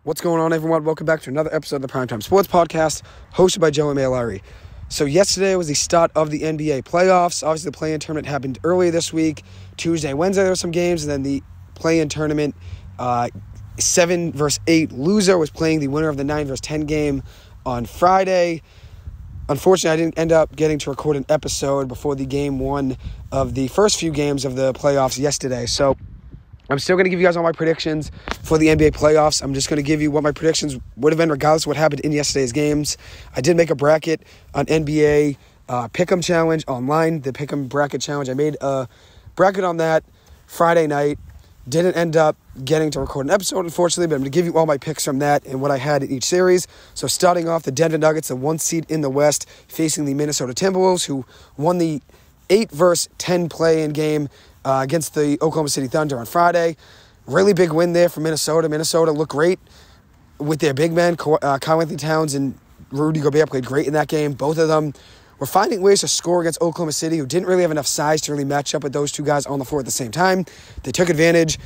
What's going on, everyone? Welcome back to another episode of the Primetime Sports Podcast, hosted by Joe and Larry. So yesterday was the start of the NBA playoffs. Obviously, the play-in tournament happened earlier this week. Tuesday, Wednesday, there were some games, and then the play-in tournament 7 versus 8 loser was playing the winner of the 9 versus 10 game on Friday. Unfortunately, I didn't end up getting to record an episode before the game one of the first few games of the playoffs yesterday. So I'm still going to give you guys all my predictions for the NBA playoffs. I'm just going to give you what my predictions would have been regardless of what happened in yesterday's games. I did make a bracket on NBA Pick'em Challenge online, the Pick'em Bracket Challenge. I made a bracket on that Friday night. Didn't end up getting to record an episode, unfortunately, but I'm going to give you all my picks from that and what I had in each series. So starting off, the Denver Nuggets, the 1 seed in the West, facing the Minnesota Timberwolves, who won the 8 versus 10 play-in game against the Oklahoma City Thunder on Friday. Really big win there for Minnesota. Minnesota looked great with their big men. Karl Anthony Towns and Rudy Gobert played great in that game. Both of them were finding ways to score against Oklahoma City, who didn't really have enough size to really match up with those two guys on the floor at the same time. They took advantage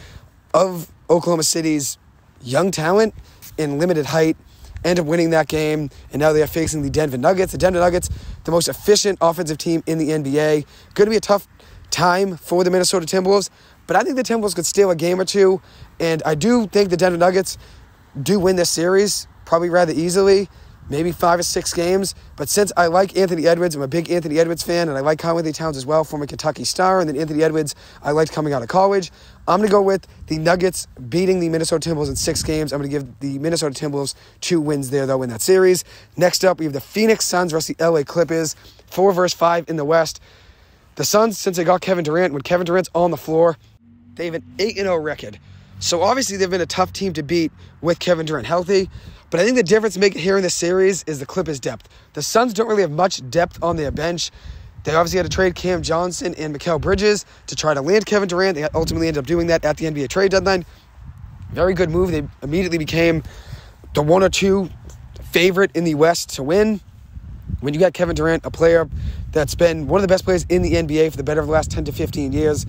of Oklahoma City's young talent and limited height, ended up winning that game, and now they are facing the Denver Nuggets. The Denver Nuggets, the most efficient offensive team in the NBA. Going to be a tough time for the Minnesota Timberwolves, but I think the Timberwolves could steal a game or two, and I do think the Denver Nuggets do win this series, probably rather easily, maybe 5 or 6 games. But since I like Anthony Edwards, I'm a big Anthony Edwards fan, and I like Karl Anthony Towns as well, former Kentucky star, and then Anthony Edwards I liked coming out of college. I'm going to go with the Nuggets beating the Minnesota Timberwolves in 6 games. I'm going to give the Minnesota Timberwolves 2 wins there, though, in that series. Next up, we have the Phoenix Suns versus the LA Clippers, 4 versus 5 in the West. The Suns, since they got Kevin Durant, when Kevin Durant's on the floor, they have an 8-0 record. So obviously they've been a tough team to beat with Kevin Durant healthy. But I think the difference maker here in this series is the Clippers' depth. The Suns don't really have much depth on their bench. They obviously had to trade Cam Johnson and Mikal Bridges to try to land Kevin Durant. They ultimately ended up doing that at the NBA trade deadline. Very good move. They immediately became the 1 or 2 favorite in the West to win. When you got Kevin Durant, a player that's been one of the best players in the NBA for the better of the last 10 to 15 years,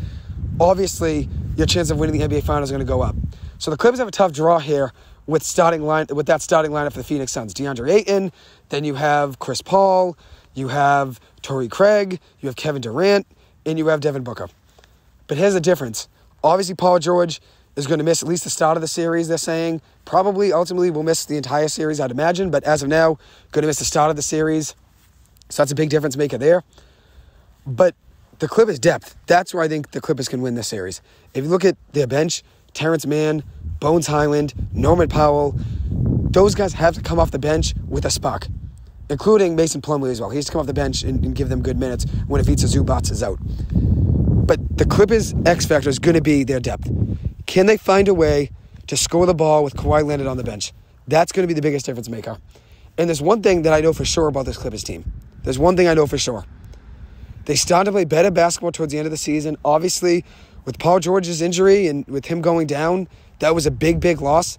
obviously your chance of winning the NBA Finals is going to go up. So the Clippers have a tough draw here with that starting lineup for the Phoenix Suns. DeAndre Ayton, then you have Chris Paul, you have Torrey Craig, you have Kevin Durant, and you have Devin Booker. But here's the difference. Obviously, Paul George is going to miss at least the start of the series, they're saying. Probably, ultimately, will miss the entire series, I'd imagine. But as of now, going to miss the start of the series. So that's a big difference maker there. But the Clippers' depth, that's where I think the Clippers can win this series. If you look at their bench, Terrence Mann, Bones Highland, Norman Powell, those guys have to come off the bench with a spark, including Mason Plumlee as well. He has to come off the bench and give them good minutes when Ivica Zubac is out. But the Clippers' X factor is going to be their depth. Can they find a way to score the ball with Kawhi Leonard on the bench? That's going to be the biggest difference maker. And there's one thing that I know for sure about this Clippers team. There's one thing I know for sure. They started to play better basketball towards the end of the season. Obviously, with Paul George's injury and with him going down, that was a big, big loss.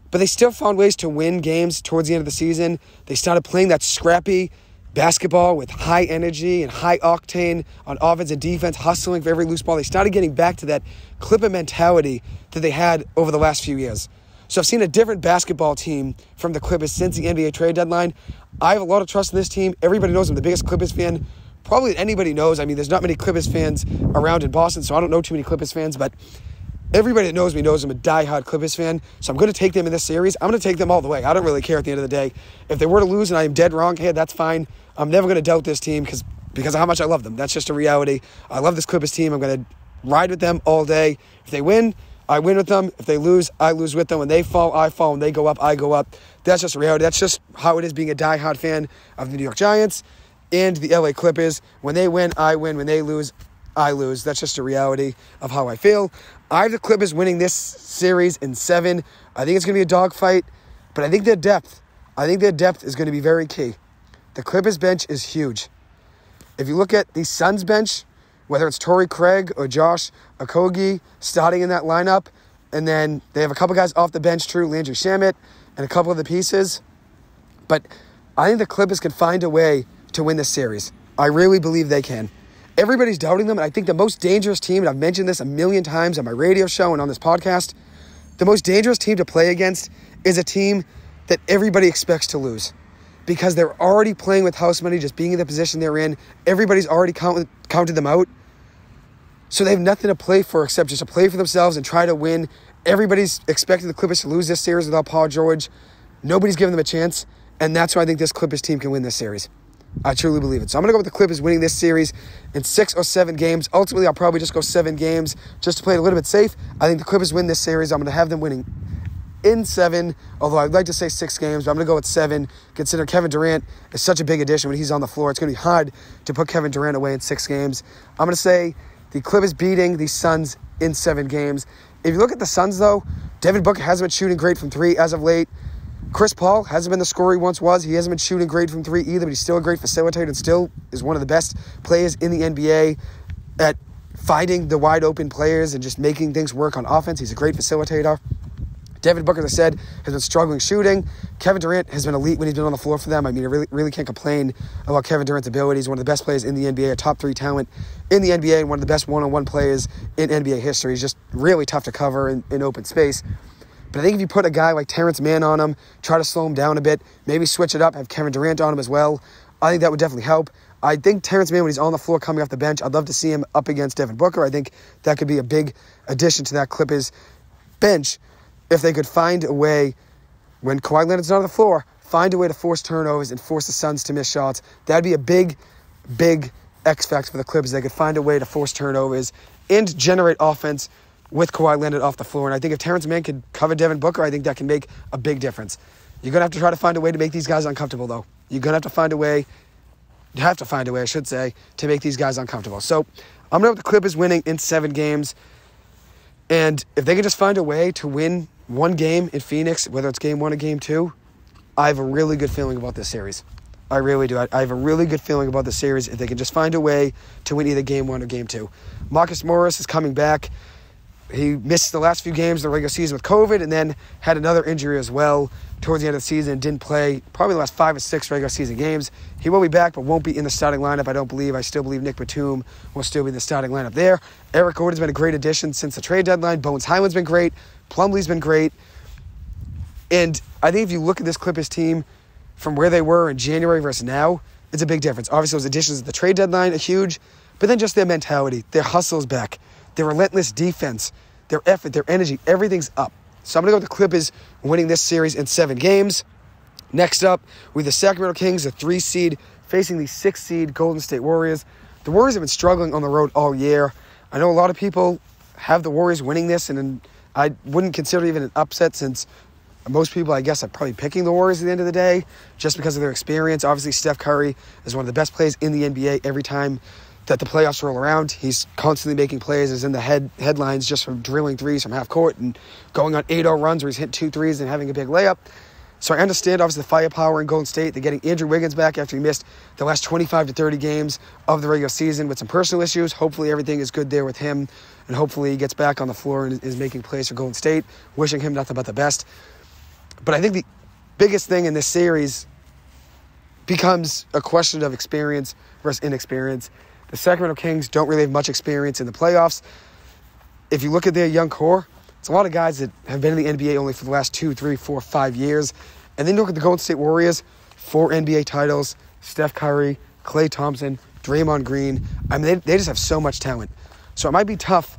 But they still found ways to win games towards the end of the season. They started playing that scrappy basketball with high energy and high octane on offense and defense, hustling for every loose ball. They started getting back to that Clipper mentality that they had over the last few years. So I've seen a different basketball team from the Clippers since the NBA trade deadline. I have a lot of trust in this team. Everybody knows I'm the biggest Clippers fan probably that anybody knows. I mean, there's not many Clippers fans around in Boston, so I don't know too many Clippers fans, but everybody that knows me knows I'm a diehard Clippers fan, so I'm going to take them in this series. I'm going to take them all the way. I don't really care at the end of the day. If they were to lose and I am dead wrong, hey, that's fine. I'm never going to doubt this team because of how much I love them. That's just a reality. I love this Clippers team. I'm going to ride with them all day. If they win, I win with them. If they lose, I lose with them. When they fall, I fall. When they go up, I go up. That's just reality. That's just how it is being a diehard fan of the New York Giants and the LA Clippers. When they win, I win. When they lose, I lose. That's just a reality of how I feel. I have the Clippers winning this series in 7. I think it's going to be a dogfight, but I think their depth is going to be very key. The Clippers bench is huge. If you look at the Suns bench, whether it's Torrey Craig or Josh Okogie starting in that lineup, and then they have a couple guys off the bench, true, Landry Shamet, and a couple of the pieces. But I think the Clippers can find a way to win this series. I really believe they can. Everybody's doubting them, and I think the most dangerous team, and I've mentioned this a million times on my radio show and on this podcast, the most dangerous team to play against is a team that everybody expects to lose because they're already playing with house money, just being in the position they're in. Everybody's already counted them out. So they have nothing to play for except just to play for themselves and try to win. Everybody's expecting the Clippers to lose this series without Paul George. Nobody's giving them a chance, and that's why I think this Clippers team can win this series. I truly believe it. So I'm going to go with the Clippers winning this series in 6 or 7 games. Ultimately, I'll probably just go 7 games just to play it a little bit safe. I think the Clippers win this series. I'm going to have them winning in 7, although I'd like to say 6 games, but I'm going to go with 7. Consider Kevin Durant is such a big addition when he's on the floor. It's going to be hard to put Kevin Durant away in 6 games. I'm going to say the Clippers beating the Suns in 7 games. If you look at the Suns, though, Devin Booker hasn't been shooting great from 3 as of late. Chris Paul hasn't been the scorer he once was. He hasn't been shooting great from 3 either, but he's still a great facilitator and still is one of the best players in the NBA at finding the wide open players and just making things work on offense. He's a great facilitator. Devin Booker, as I said, has been struggling shooting. Kevin Durant has been elite when he's been on the floor for them. I mean, I really can't complain about Kevin Durant's ability. He's one of the best players in the NBA, a top 3 talent in the NBA, and one of the best one-on-one players in NBA history. He's just really tough to cover in open space. But I think if you put a guy like Terrence Mann on him, try to slow him down a bit, maybe switch it up, have Kevin Durant on him as well, I think that would definitely help. I think Terrence Mann, when he's on the floor coming off the bench, I'd love to see him up against Devin Booker. I think that could be a big addition to that Clippers bench if they could find a way, when Kawhi Leonard's not on the floor, find a way to force turnovers and force the Suns to miss shots. That'd be a big X factor for the Clippers. They could find a way to force turnovers and generate offense with Kawhi Leonard off the floor. And I think if Terrence Mann could cover Devin Booker, I think that can make a big difference. You're going to have to try to find a way to make these guys uncomfortable, though. You're going to have to find a way, to make these guys uncomfortable. So I'm going to have the Clippers winning in 7 games. And if they can just find a way to win 1 game in Phoenix, whether it's game 1 or game 2, I have a really good feeling about this series. I really do. I have a really good feeling about the series if they can just find a way to win either game 1 or game 2. Marcus Morris is coming back. He missed the last few games of the regular season with COVID and then had another injury as well towards the end of the season. Didn't play probably the last 5 or 6 regular season games. He will be back, but won't be in the starting lineup, I don't believe. I still believe Nick Batum will still be in the starting lineup there. Eric Gordon's been a great addition since the trade deadline. Bones Highland's been great. Plumlee's been great. And I think if you look at this Clippers team from where they were in January versus now, it's a big difference. Obviously, those additions at the trade deadline are huge, but then just their mentality, their hustle's back. Their relentless defense, their effort, their energy, everything's up. So I'm going to go with the Clippers winning this series in 7 games. Next up, with the Sacramento Kings, the 3 seed, facing the 6 seed Golden State Warriors. The Warriors have been struggling on the road all year. I know a lot of people have the Warriors winning this, and I wouldn't consider it even an upset since most people, I guess, are probably picking the Warriors at the end of the day just because of their experience. Obviously, Steph Curry is one of the best players in the NBA every time that the playoffs roll around. He's constantly making plays, is in the headlines just from drilling threes from half court and going on 8-0 runs where he's hit 2 threes and having a big layup. So I understand, obviously, the firepower in Golden State. They're getting Andrew Wiggins back after he missed the last 25 to 30 games of the regular season with some personal issues. Hopefully everything is good there with him, and hopefully he gets back on the floor and is making plays for Golden State. Wishing him nothing but the best. But I think the biggest thing in this series becomes a question of experience versus inexperience. The Sacramento Kings don't really have much experience in the playoffs. If you look at their young core, it's a lot of guys that have been in the NBA only for the last 2, 3, 4, 5 years. And then you look at the Golden State Warriors, 4 NBA titles, Steph Curry, Klay Thompson, Draymond Green. I mean, they just have so much talent. So it might be tough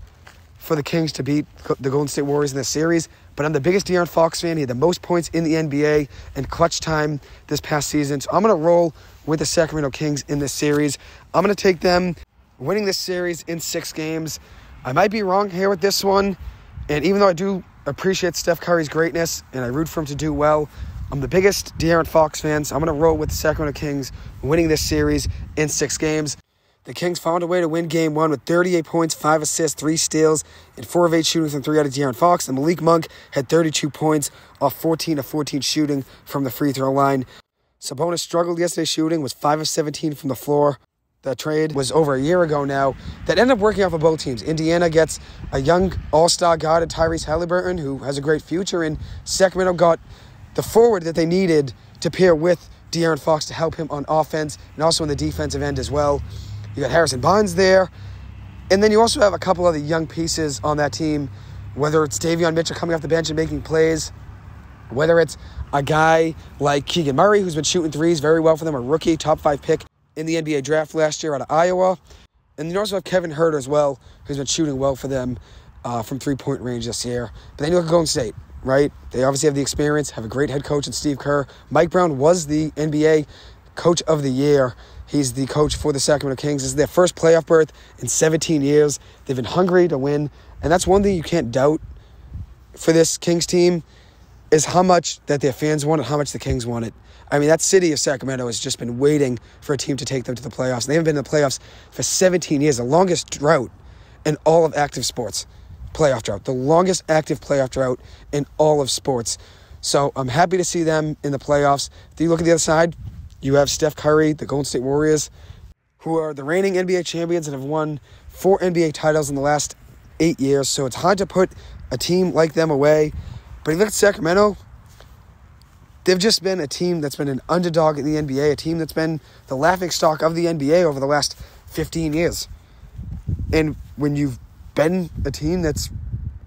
for the Kings to beat the Golden State Warriors in this series, but I'm the biggest De'Aaron Fox fan. He had the most points in the NBA in clutch time this past season. So I'm going to roll with the Sacramento Kings in this series. I'm going to take them winning this series in 6 games. I might be wrong here with this one, and even though I do appreciate Steph Curry's greatness and I root for him to do well, I'm the biggest De'Aaron Fox fan, so I'm going to roll with the Sacramento Kings winning this series in 6 games. The Kings found a way to win Game 1 with 38 points, 5 assists, 3 steals, and 4 of 8 shooting from 3 out of De'Aaron Fox. And Malik Monk had 32 points off 14 of 14 shooting from the free throw line. Sabonis struggled yesterday shooting, was 5 of 17 from the floor. That trade was over a year ago now. That ended up working out for both teams. Indiana gets a young all-star guard in Tyrese Halliburton, who has a great future, and Sacramento got the forward that they needed to pair with De'Aaron Fox to help him on offense and also on the defensive end as well. You got Harrison Barnes there. And then you also have a couple other young pieces on that team whether it's Davion Mitchell coming off the bench and making plays, whether it's a guy like Keegan Murray, who's been shooting threes very well for them, a rookie, top 5 pick in the NBA draft last year out of Iowa. And you also have Kevin Huerter as well, who's been shooting well for them from three-point range this year. But then you look at Golden State, right? They obviously have the experience, have a great head coach in Steve Kerr. Mike Brown was the NBA Coach of the Year. He's the coach for the Sacramento Kings. This is their first playoff berth in 17 years. They've been hungry to win. And that's one thing you can't doubt for this Kings team is how much that their fans want it, how much the Kings want it. I mean, that city of Sacramento has just been waiting for a team to take them to the playoffs. And they haven't been in the playoffs for 17 years, the longest drought in all of active sports. Playoff drought, the longest active playoff drought in all of sports. So I'm happy to see them in the playoffs. If you look at the other side, you have Steph Curry, the Golden State Warriors, who are the reigning NBA champions and have won 4 NBA titles in the last 8 years. So it's hard to put a team like them away. But if you look at Sacramento, they've just been a team that's been an underdog in the NBA, a team that's been the laughingstock of the NBA over the last 15 years. And when you've been a team that's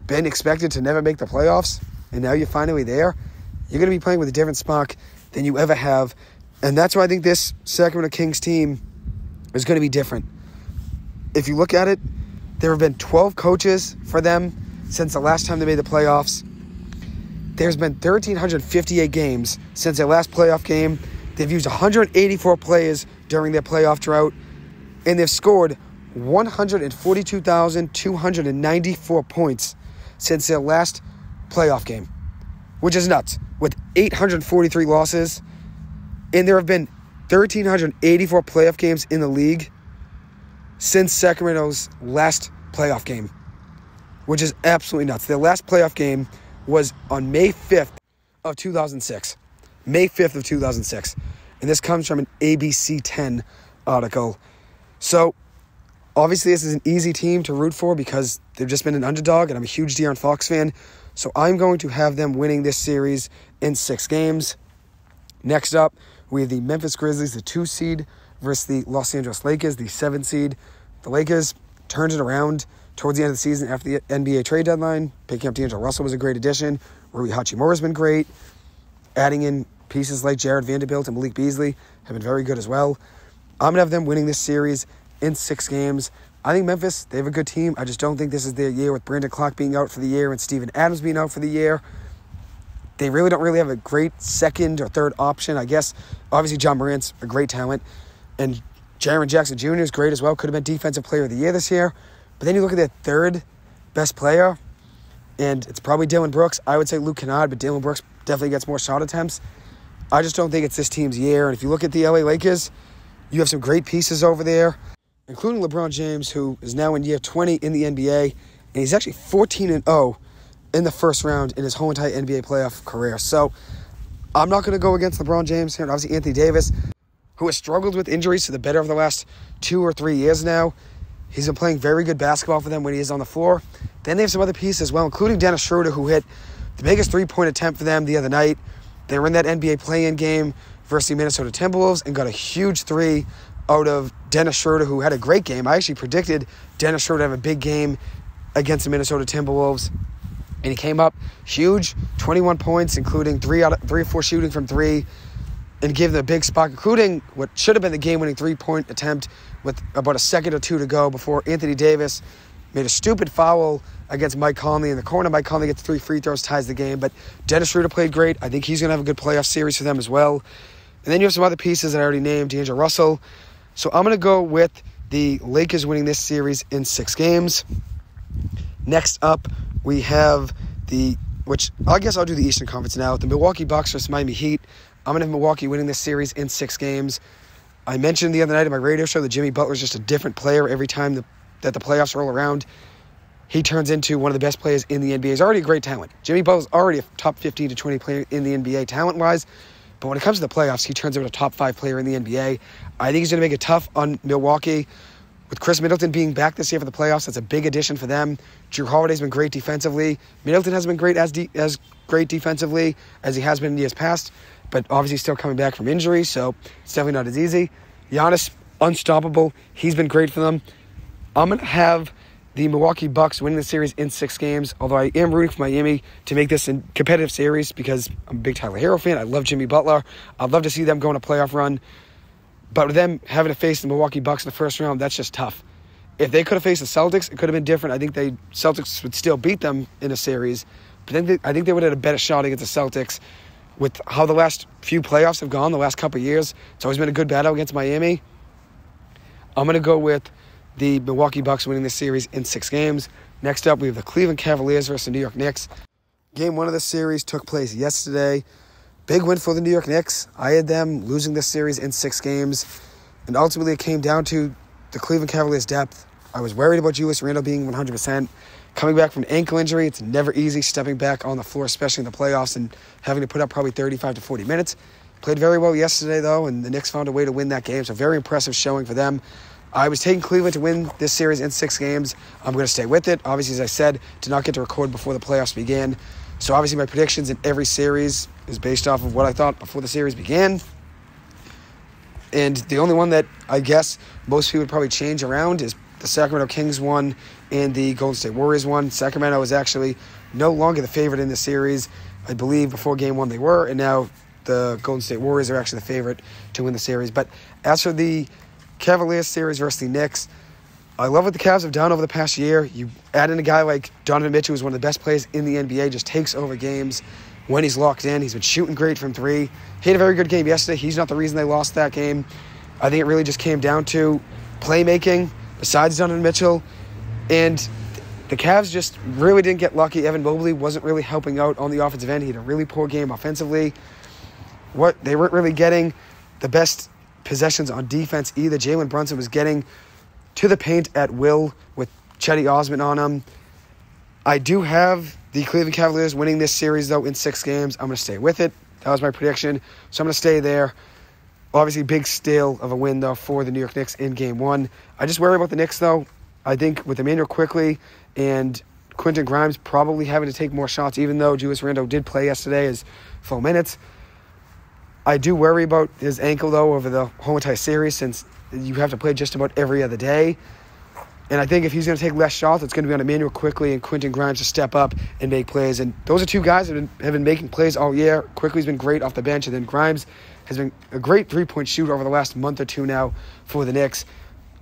been expected to never make the playoffs, and now you're finally there, you're going to be playing with a different spark than you ever have. And that's why I think this Sacramento Kings team is going to be different. If you look at it, there have been 12 coaches for them since the last time they made the playoffs. There's been 1,358 games since their last playoff game. They've used 184 players during their playoff drought, and they've scored 142,294 points since their last playoff game, which is nuts, with 843 losses. And there have been 1,384 playoff games in the league since Sacramento's last playoff game, which is absolutely nuts. Their last playoff game was on May 5th of 2006. May 5th of 2006. And this comes from an ABC 10 article. So, obviously, this is an easy team to root for because they've just been an underdog, and I'm a huge De'Aaron Fox fan. So, I'm going to have them winning this series in 6 games. Next up, we have the Memphis Grizzlies, the 2 seed, versus the Los Angeles Lakers, the 7 seed. The Lakers turned it around towards the end of the season after the NBA trade deadline. Picking up D'Angelo Russell was a great addition. Rui Hachimura has been great. Adding in pieces like Jared Vanderbilt and Malik Beasley have been very good as well. I'm going to have them winning this series in 6 games. I think Memphis, they have a good team. I just don't think this is their year with Brandon Clark being out for the year and Steven Adams being out for the year. They really don't have a great second or third option. I guess, obviously, John Morant's a great talent. And Jaren Jackson Jr. is great as well. Could have been Defensive Player of the Year this year. But then you look at their third best player, and it's probably Dillon Brooks. I would say Luke Kennard, but Dillon Brooks definitely gets more shot attempts. I just don't think it's this team's year. And if you look at the LA Lakers, you have some great pieces over there, including LeBron James, who is now in year 20 in the NBA, and he's actually 14-0 in the first round in his whole entire NBA playoff career. So I'm not going to go against LeBron James here. And obviously Anthony Davis, who has struggled with injuries to the better of the last 2 or 3 years now. He's been playing very good basketball for them when he is on the floor. Then they have some other pieces as well, including Dennis Schroeder, who hit the biggest three-point attempt for them the other night. They were in that NBA play-in game versus the Minnesota Timberwolves and got a huge 3 out of Dennis Schroeder, who had a great game. I actually predicted Dennis Schroeder to have a big game against the Minnesota Timberwolves. And he came up huge, 21 points, including 3 or 4 shooting from 3, and gave them a big spot, including what should have been the game-winning 3-point attempt with about a second or 2 to go before Anthony Davis made a stupid foul against Mike Conley in the corner. Mike Conley gets 3 free throws, ties the game. But Dennis Schroeder played great. I think he's going to have a good playoff series for them as well. And then you have some other pieces that I already named, D'Angelo Russell. So I'm going to go with the Lakers winning this series in 6 games. Next up, we have which I guess I'll do the Eastern Conference now. The Milwaukee Bucks versus Miami Heat. I'm going to have Milwaukee winning this series in 6 games. I mentioned the other night in my radio show that Jimmy Butler is just a different player every time that the playoffs roll around. He turns into one of the best players in the NBA. He's already a great talent. Jimmy Butler's already a top 15 to 20 player in the NBA talent-wise. But when it comes to the playoffs, he turns into a top 5 player in the NBA. I think he's going to make it tough on Milwaukee. With Chris Middleton being back this year for the playoffs, that's a big addition for them. Drew Holiday's been great defensively. Middleton hasn't been great as great defensively as he has been in years past, but obviously still coming back from injury, so it's definitely not as easy. Giannis, unstoppable. He's been great for them. I'm going to have the Milwaukee Bucks winning the series in 6 games, although I am rooting for Miami to make this a competitive series because I'm a big Tyler Hero fan. I love Jimmy Butler. I'd love to see them go on a playoff run. But with them having to face the Milwaukee Bucks in the first round, that's just tough. If they could have faced the Celtics, it could have been different. I think the Celtics would still beat them in a series. But I think they would have had a better shot against the Celtics with how the last few playoffs have gone, the last couple of years. It's always been a good battle against Miami. I'm going to go with the Milwaukee Bucks winning this series in 6 games. Next up, we have the Cleveland Cavaliers versus the New York Knicks. Game 1 of the series took place yesterday. Big win for the New York Knicks. I had them losing this series in 6 games. And ultimately, it came down to the Cleveland Cavaliers' depth. I was worried about Julius Randle being 100%. Coming back from an ankle injury, it's never easy stepping back on the floor, especially in the playoffs, and having to put up probably 35 to 40 minutes. Played very well yesterday, though, and the Knicks found a way to win that game. So very impressive showing for them. I was taking Cleveland to win this series in 6 games. I'm going to stay with it. Obviously, as I said, did not get to record before the playoffs began. So obviously my predictions in every series is based off of what I thought before the series began. And the only one that I guess most people would probably change around is the Sacramento Kings one and the Golden State Warriors one. Sacramento was actually no longer the favorite in the series. I believe before Game 1 they were, and now the Golden State Warriors are actually the favorite to win the series. But as for the Cavaliers series versus the Knicks, I love what the Cavs have done over the past year. You add in a guy like Donovan Mitchell, who's one of the best players in the NBA, just takes over games when he's locked in. He's been shooting great from 3. He had a very good game yesterday. He's not the reason they lost that game. I think it really just came down to playmaking besides Donovan Mitchell. And the Cavs just really didn't get lucky. Evan Mobley wasn't really helping out on the offensive end. He had a really poor game offensively. They weren't really getting the best possessions on defense either. Jalen Brunson was getting to the paint at will with Chetty Osman on him. I do have the Cleveland Cavaliers winning this series, though, in 6 games. I'm going to stay with it. That was my prediction, so I'm going to stay there. Obviously, big steal of a win, though, for the New York Knicks in Game 1. I just worry about the Knicks, though. I think with Emmanuel Quickley and Quentin Grimes probably having to take more shots, even though Julius Randle did play yesterday his full minutes. I do worry about his ankle, though, over the whole entire series since you have to play just about every other day. And I think if he's going to take less shots, it's going to be on Emmanuel Quickley and Quentin Grimes to step up and make plays. And those are 2 guys that have been making plays all year. Quickley's been great off the bench, and then Grimes has been a great 3-point shooter over the last month or 2 now for the Knicks.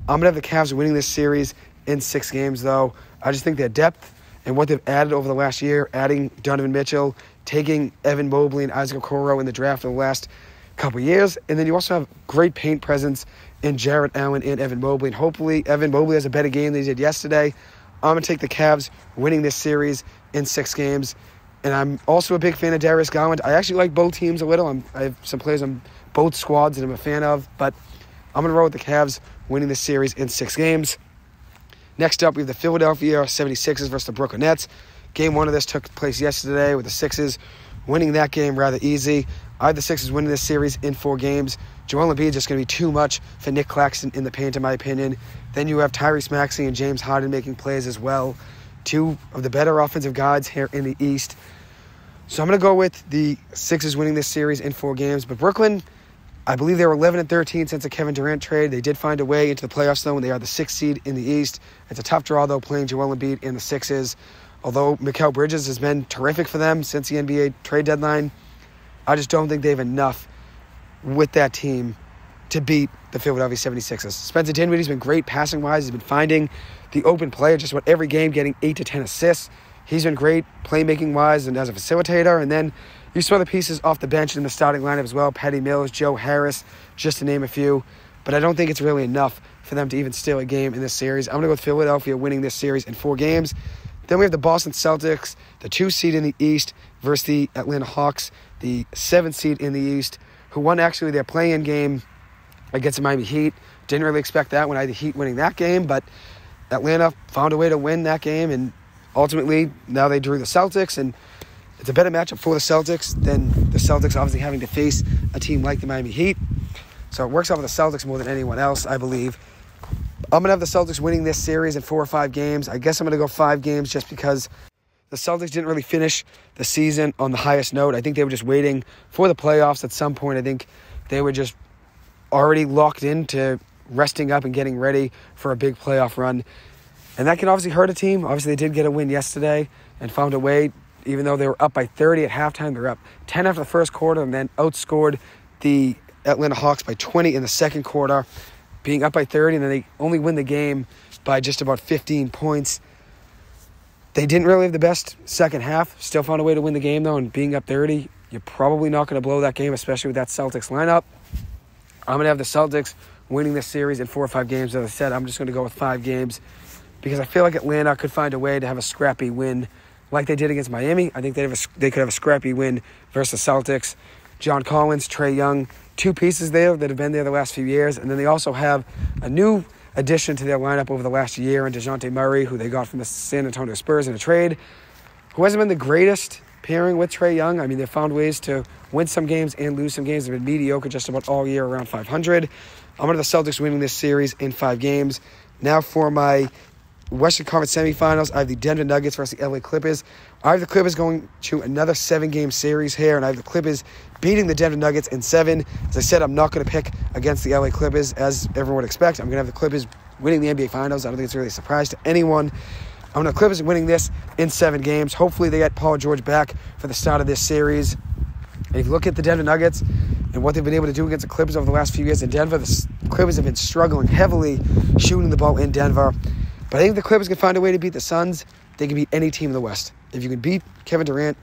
I'm going to have the Cavs winning this series in 6 games, though. I just think their depth and what they've added over the last year, adding Donovan Mitchell, taking Evan Mobley and Isaac Okoro in the draft in the last couple years. And then you also have great paint presence in Jarrett Allen and Evan Mobley. And hopefully Evan Mobley has a better game than he did yesterday. I'm going to take the Cavs winning this series in 6 games. And I'm also a big fan of Darius Garland. I actually like both teams a little. I have some players on both squads that I'm a fan of. But I'm going to roll with the Cavs winning this series in 6 games. Next up, we have the Philadelphia 76ers versus the Brooklyn Nets. Game 1 of this took place yesterday with the Sixers winning that game rather easy. I have the Sixers winning this series in 4 games. Joel Embiid is just going to be too much for Nick Claxton in the paint, in my opinion. Then you have Tyrese Maxey and James Harden making plays as well. 2 of the better offensive guards here in the East. So I'm going to go with the Sixers winning this series in 4 games. But Brooklyn, I believe they were 11-13 since the Kevin Durant trade. They did find a way into the playoffs, though, when they are the 6th seed in the East. It's a tough draw, though, playing Joel Embiid in the Sixers. Although Mikal Bridges has been terrific for them since the NBA trade deadline, I just don't think they have enough with that team to beat the Philadelphia 76ers. Spencer Dinwiddie's been great passing-wise. He's been finding the open player just about every game, getting 8 to 10 assists. He's been great playmaking-wise and as a facilitator. And then you saw the pieces off the bench in the starting lineup as well. Patty Mills, Joe Harris, just to name a few. But I don't think it's really enough for them to even steal a game in this series. I'm going to go with Philadelphia winning this series in 4 games. Then we have the Boston Celtics, the 2 seed in the East, versus the Atlanta Hawks, the 7th seed in the East, who won actually their play-in game against the Miami Heat. Didn't really expect that when I had the Heat winning that game, but Atlanta found a way to win that game, and ultimately now they drew the Celtics, and it's a better matchup for the Celtics than the Celtics obviously having to face a team like the Miami Heat. So it works out with the Celtics more than anyone else, I believe. I'm going to have the Celtics winning this series in 4 or 5 games. I guess I'm going to go 5 games just because the Celtics didn't really finish the season on the highest note. I think they were just waiting for the playoffs at some point. I think they were just already locked into resting up and getting ready for a big playoff run. And that can obviously hurt a team. Obviously, they did get a win yesterday and found a way, even though they were up by 30 at halftime. They were up 10 after the first quarter and then outscored the Atlanta Hawks by 20 in the second quarter, being up by 30, and then they only win the game by just about 15 points. They didn't really have the best second half. Still found a way to win the game, though, and being up 30, you're probably not going to blow that game, especially with that Celtics lineup. I'm going to have the Celtics winning this series in 4 or 5 games. As I said, I'm just going to go with 5 games because I feel like Atlanta could find a way to have a scrappy win like they did against Miami. I think they could have a scrappy win versus the Celtics. John Collins, Trae Young, 2 pieces there that have been there the last few years. And then they also have a new addition to their lineup over the last year, and DeJounte Murray, who they got from the San Antonio Spurs in a trade, who hasn't been the greatest pairing with Trae Young. I mean, they've found ways to win some games and lose some games. They've been mediocre just about all year, around 500. I'm going to the Celtics winning this series in 5 games. Now for my Western Conference semifinals, I have the Denver Nuggets versus the LA Clippers. I have the Clippers going to another 7-game series here, and I have the Clippers beating the Denver Nuggets in 7. As I said, I'm not going to pick against the LA Clippers, as everyone would expect. I'm going to have the Clippers winning the NBA Finals. I don't think it's really a surprise to anyone. I'm going to have the Clippers winning this in 7 games. Hopefully they get Paul George back for the start of this series. And if you look at the Denver Nuggets and what they've been able to do against the Clippers over the last few years in Denver, the Clippers have been struggling heavily shooting the ball in Denver. But I think the Clippers can find a way to beat the Suns. They can beat any team in the West. If you can beat Kevin Durant,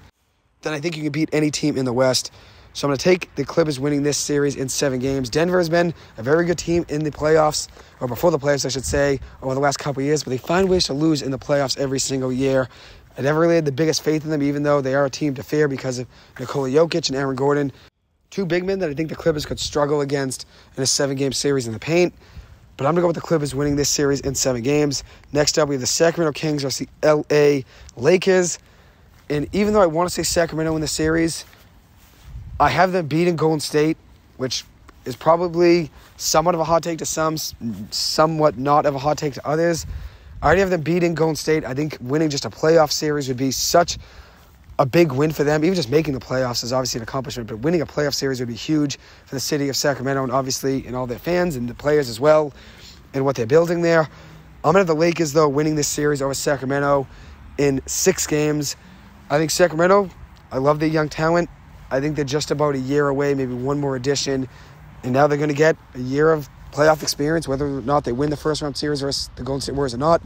then I think you can beat any team in the West. So I'm going to take the Clippers winning this series in 7 games. Denver has been a very good team in the playoffs, or before the playoffs, I should say, over the last couple of years. But they find ways to lose in the playoffs every single year. I never really had the biggest faith in them, even though they are a team to fear because of Nikola Jokic and Aaron Gordon. 2 big men that I think the Clippers could struggle against in a 7-game series in the paint. But I'm going to go with the Clippers winning this series in 7 games. Next up, we have the Sacramento Kings versus the LA Lakers. And even though I want to say Sacramento in the series, I have them beating Golden State, which is probably somewhat of a hot take to some, somewhat not of a hot take to others. I already have them beating Golden State. I think winning just a playoff series would be such a big win for them. Even just making the playoffs is obviously an accomplishment, but winning a playoff series would be huge for the city of Sacramento and obviously and all their fans and the players as well and what they're building there. I'm going to have the Lakers, though, winning this series over Sacramento in 6 games. I think Sacramento, I love their young talent. I think they're just about a year away, maybe one more addition, and now they're going to get a year of playoff experience, whether or not they win the first-round series versus the Golden State Warriors or not.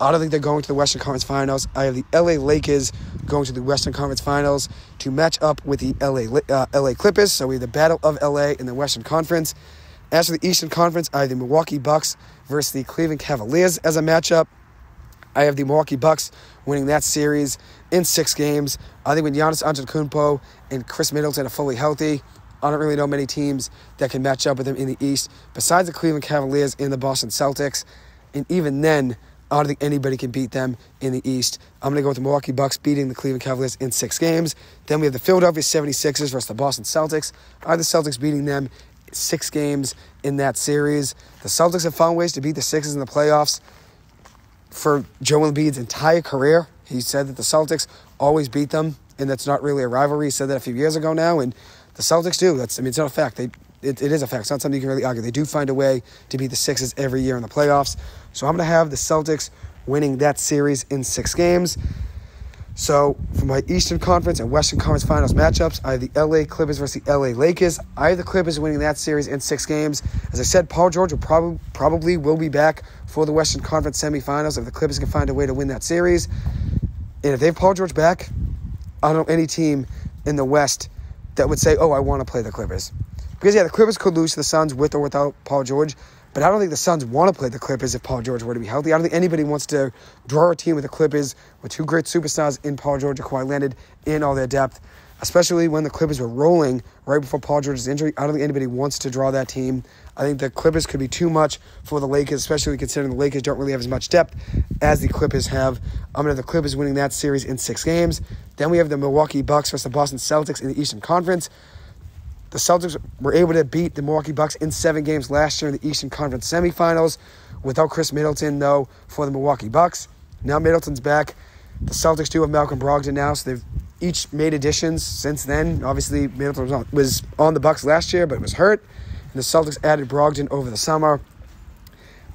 I don't think they're going to the Western Conference Finals. I have the LA Lakers going to the Western Conference Finals to match up with the LA Clippers. So we have the Battle of LA in the Western Conference. As for the Eastern Conference, I have the Milwaukee Bucks versus the Cleveland Cavaliers as a matchup. I have the Milwaukee Bucks winning that series in 6 games. I think when Giannis Antetokounmpo and Chris Middleton are fully healthy, I don't really know many teams that can match up with them in the East besides the Cleveland Cavaliers and the Boston Celtics. And even then, I don't think anybody can beat them in the East. I'm going to go with the Milwaukee Bucks beating the Cleveland Cavaliers in 6 games. Then we have the Philadelphia 76ers versus the Boston Celtics. I have the Celtics beating them 6 games in that series. The Celtics have found ways to beat the Sixers in the playoffs for Joel Embiid's entire career. He said that the Celtics always beat them, and that's not really a rivalry. He said that a few years ago now, and the Celtics do. It's not a fact. It is a fact. It's not something you can really argue. They do find a way to beat the Sixers every year in the playoffs. So I'm going to have the Celtics winning that series in 6 games. So for my Eastern Conference and Western Conference Finals matchups, I have the LA Clippers versus the LA Lakers. I have the Clippers winning that series in 6 games. As I said, Paul George will probably will be back for the Western Conference semifinals if the Clippers can find a way to win that series. And if they have Paul George back, I don't know any team in the West that would say, oh, I want to play the Clippers. Because, yeah, the Clippers could lose to the Suns with or without Paul George, but I don't think the Suns want to play the Clippers if Paul George were to be healthy. I don't think anybody wants to draw a team with the Clippers with 2 great superstars in Paul George and Kawhi Leonard in all their depth, especially when the Clippers were rolling right before Paul George's injury. I don't think anybody wants to draw that team. I think the Clippers could be too much for the Lakers, especially considering the Lakers don't really have as much depth as the Clippers have. I'm going to have the Clippers winning that series in 6 games. Then we have the Milwaukee Bucks versus the Boston Celtics in the Eastern Conference. The Celtics were able to beat the Milwaukee Bucks in 7 games last year in the Eastern Conference semifinals without Chris Middleton, though, for the Milwaukee Bucks. Now Middleton's back. The Celtics do have Malcolm Brogdon now, so they've each made additions since then. Obviously, Middleton was on the Bucks last year, but was hurt. And the Celtics added Brogdon over the summer.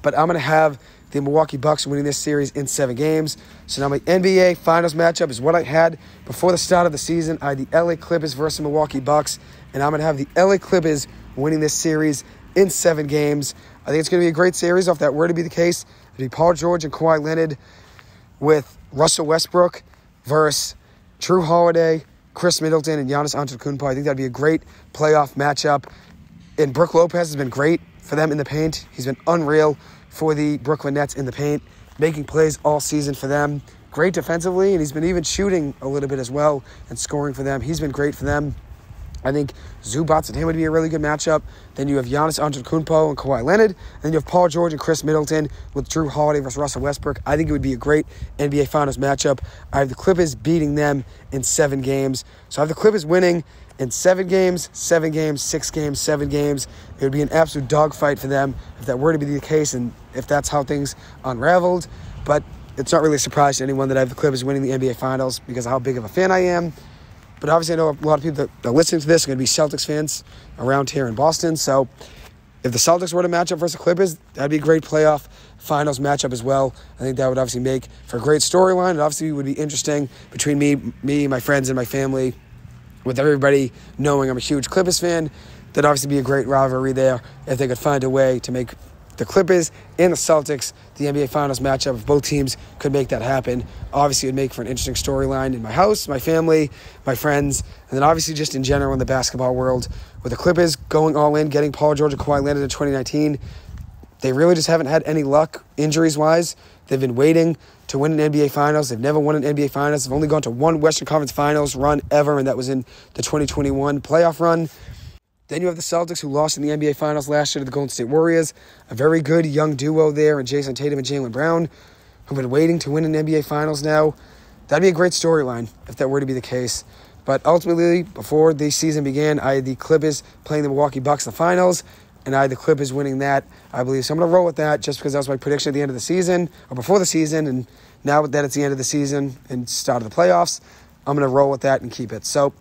But I'm going to have the Milwaukee Bucks winning this series in 7 games. So now my NBA Finals matchup is what I had before the start of the season. I had the LA Clippers versus Milwaukee Bucks, and I'm going to have the LA Clippers winning this series in 7 games. I think it's going to be a great series. If that were to be the case, it'd be Paul George and Kawhi Leonard with Russell Westbrook versus Jrue Holiday, Chris Middleton, and Giannis Antetokounmpo. I think that'd be a great playoff matchup. And Brook Lopez has been great for them in the paint. He's been unreal for the Brooklyn Nets in the paint, making plays all season for them. Great defensively, and he's been even shooting a little bit as well and scoring for them. He's been great for them. I think Zubats and him would be a really good matchup. Then you have Giannis Antetokounmpo and Kawhi Leonard. And then you have Paul George and Chris Middleton with Jrue Holiday versus Russell Westbrook. I think it would be a great NBA Finals matchup. I have the Clippers beating them in 7 games. So I have the Clippers winning in 7 games, 6 games, 7 games. It would be an absolute dogfight for them if that were to be the case and if that's how things unraveled. But it's not really a surprise to anyone that I have the Clippers winning the NBA Finals because of how big of a fan I am. But obviously I know a lot of people that are listening to this are going to be Celtics fans around here in Boston. So if the Celtics were to match up versus the Clippers, that'd be a great playoff finals matchup as well. I think that would obviously make for a great storyline. It obviously would be interesting between me, my friends, and my family, with everybody knowing I'm a huge Clippers fan. That'd obviously be a great rivalry there if they could find a way to make the Clippers and the Celtics the NBA Finals matchup. If both teams could make that happen, obviously it would make for an interesting storyline in my house, my family, my friends, and then obviously just in general in the basketball world. With the Clippers going all in, getting Paul George and Kawhi Leonard in 2019, they really just haven't had any luck injuries-wise. They've been waiting to win an NBA Finals. They've never won an NBA Finals. They've only gone to one Western Conference Finals run ever, and that was in the 2021 playoff run. Then you have the Celtics, who lost in the NBA Finals last year to the Golden State Warriors. A very good young duo there in Jason Tatum and Jaylen Brown, who've been waiting to win an NBA Finals now. That'd be a great storyline if that were to be the case. But ultimately, before the season began, I had the Clippers playing the Milwaukee Bucks in the Finals, and I had the Clippers winning that, I believe. So I'm going to roll with that just because that was my prediction at the end of the season, or before the season, and now that it's the end of the season and start of the playoffs, I'm going to roll with that and keep it. So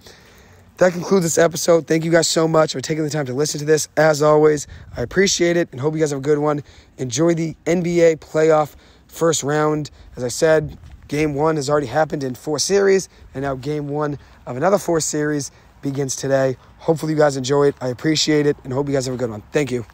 that concludes this episode. Thank you guys so much for taking the time to listen to this. As always, I appreciate it and hope you guys have a good one. Enjoy the NBA playoff first round. As I said, Game 1 has already happened in 4 series, and now Game 1 of another 4 series begins today. Hopefully you guys enjoy it. I appreciate it and hope you guys have a good one. Thank you.